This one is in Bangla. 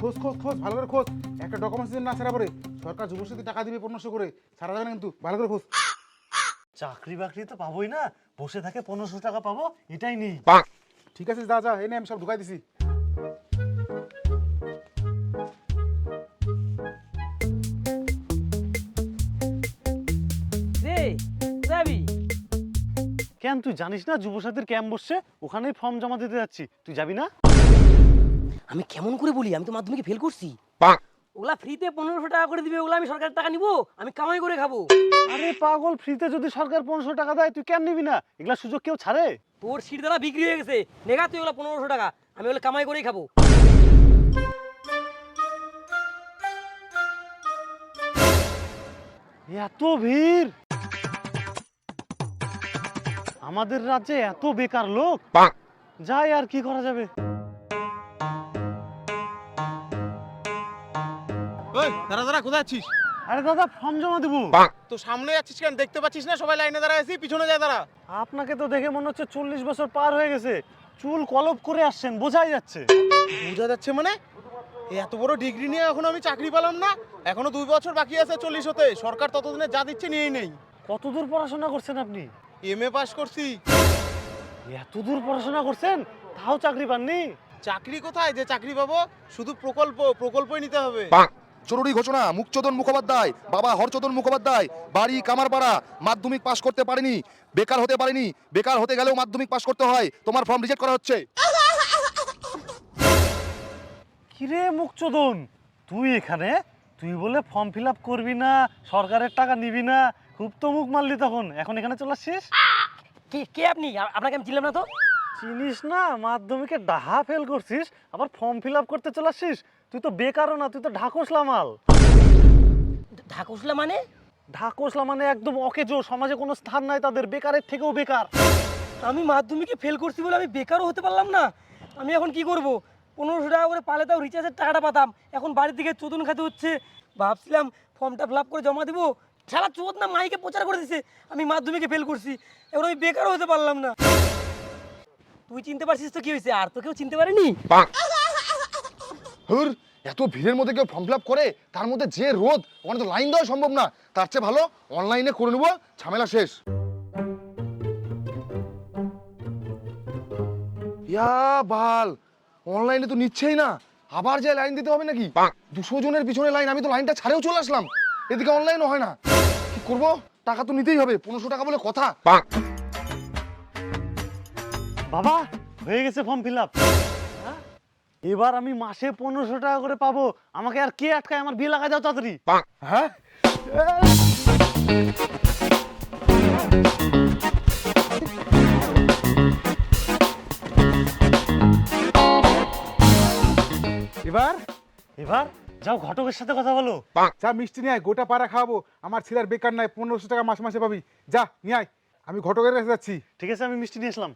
খোঁজ খোঁজ খোঁজ ভালো করে খোঁজ। একটা ডকুমেন্টস না ছাড়া পরে সরকার যুবশ্রীতে টাকা দিবে 1500 করে, ছাড়া যাবে না কিন্তু, ভালো করে খোঁজ। চাকরি বাকরি তো পাবোই না, বসে থাকে 1500 টাকা পাবো, এটাই নেই। ঠিক আছে, যা যা, এই নে আমি সব ঢুকাই দিছি। রে যাবি? কেন তুই জানিস না যুবসাথীর ক্যাম্প বসছে, ওখানেই ফর্ম জমা দিতে যাচ্ছি, তুই যাবি না? আমি কেমন করে বলি, আমি তো মাধ্যমিকে ফেল করছি। ওগুলা ফ্রিতে 1500 টাকা করে দিবে, ওগুলা আমি সরকারের টাকা নিবো, আমি কামাই করে খাবো। আরে পাগল, ফ্রিতে যদি সরকার 1500 টাকা দেয় তুই কেন নিবি না? এগুলা সুযোগ কেউ ছাড়ে? তোর সিট দ্বারা বিক্রি হয়ে গেছে, নেগা তুই ওগুলা 1500 টাকা, আমি ওগুলা কামাই করেই খাবো। এত ভিড়, আমাদের রাজ্যে এত বেকার লোক, যাই আর কি করা যাবে। ওই দাঁড়া দাঁড়া, কোথায় আছিস? আরে দাদা, ফর্ম জমা দেবো। তো সামনে যাচ্ছিস কেন? দেখতে পাচ্ছিস না সবাই লাইনে দাঁড়ায় আছি? পিছনে যায় দাঁড়া। আপনাকে তো দেখে মনে হচ্ছে 40 বছর পার হয়ে গেছে, চুল কলপ করে আসছেন, বোঝাই যাচ্ছে। বোঝা যাচ্ছে মানে? এত বড় ডিগ্রি নিয়ে এখনো আমি চাকরি পেলাম না, এখনো 2 বছর বাকি আছে 40 হতে। সরকার ততদিনে যা দিচ্ছে নিয়েই নেই। কতদূর পড়াশোনা করছেন আপনি? এমএ পাস করছি। এত দূর পড়াশোনা করছেন, তাও চাকরি পাননি? চাকরি কোথায় যে চাকরি পাবো? শুধু প্রকল্পই নিতে হবে। জরুরি ঘোষণা, মুখচোদন মুখোপাধ্যায়, বাবা হরচোদন মুখোপাধ্যায়, বাড়ি কামারপাড়া, মাধ্যমিক পাশ করতে পারেনি, বেকার হতে পারেনি, বেকার হতে গেলেও মাধ্যমিক পাশ করতে হয়, তোমার ফর্ম রিজেক্ট করা হচ্ছে। কিরে মুখচোদন, তুই এখানে? তুই বলে ফর্ম ফিল আপ করবি না, সরকারের টাকা নিবি না, খুব তো মুখ মারলি তখন, এখন এখানে চলে আসছিস? কে কে আপনি? আপনাকে আমি চিনলাম না তো। চিনিস না? মাধ্যমিকে ডাহা ফেল করছিস, আবার ফর্ম ফিল আপ করতে চলে আসছিস? তুই তো বেকারও না, তুই তো ঢাকসলা মাল। ঢাকুসলা মানে? ঢাকসলা মানে একদম অকেজো, সমাজে কোনো স্থান নাই তাদের, বেকারের থেকেও বেকার। আমি মাধ্যমিকে ফেল করছি বলে আমি বেকারও হতে পারলাম না? আমি এখন কি করব? 1500 টাকা করে পালে তাও রিচার্জের টাকাটা পাতাম, এখন বাড়ি থেকে চোদন খেতে হচ্ছে। ভাবছিলাম ফর্মটা ফিল আপ করে জমা দেবো, সারা চোদ না মাইকে প্রচার করে দিছে আমি মাধ্যমিকে ফেল করছি, এখন আমি বেকারও হতে পারলাম না। তুই চিনতে পারছিস তো কি হয়েছে? আর তো কেউ চিনতে পারেনি। হুর, এত ভিড়ের মধ্যে কেউ ফর্ম ফিল আপ করে, তার মধ্যে যে রোদ, ওখানে তো লাইন দেওয়া সম্ভব না। তার চেয়ে ভালো অনলাইনে করে নেবো, ঝামেলা শেষ। ইয়া বাল, অনলাইনে তো নিচ্ছেই না, আবার যে লাইন দিতে হবে নাকি? 200 জনের পিছনে লাইন, আমি তো লাইনটা ছাড়েও চলে আসলাম, এদিকে অনলাইনও হয় না। কি করবো? টাকা তো নিতেই হবে, 1500 টাকা বলে কথা। বাবা, হয়ে গেছে ফর্ম ফিল আপ। এবার আমি মাসে 1500 টাকা করে পাবো, আমাকে আর কে আটকায়? আমার বিয়ে লাগা যাও তাড়াতাড়ি। হ্যাঁ, এবার এবার যাও ঘটকের সাথে কথা বলো। যা মিষ্টি নিয়ে আয়, গোটা পাড়া খাওয়াবো। আমার ছেলের বেকার নাই, 1500 টাকা মাসে মাসে পাবি। যা নিয়ে আয়, আমি ঘটকের কাছে যাচ্ছি। ঠিক আছে, আমি মিষ্টি নিয়ে আসলাম।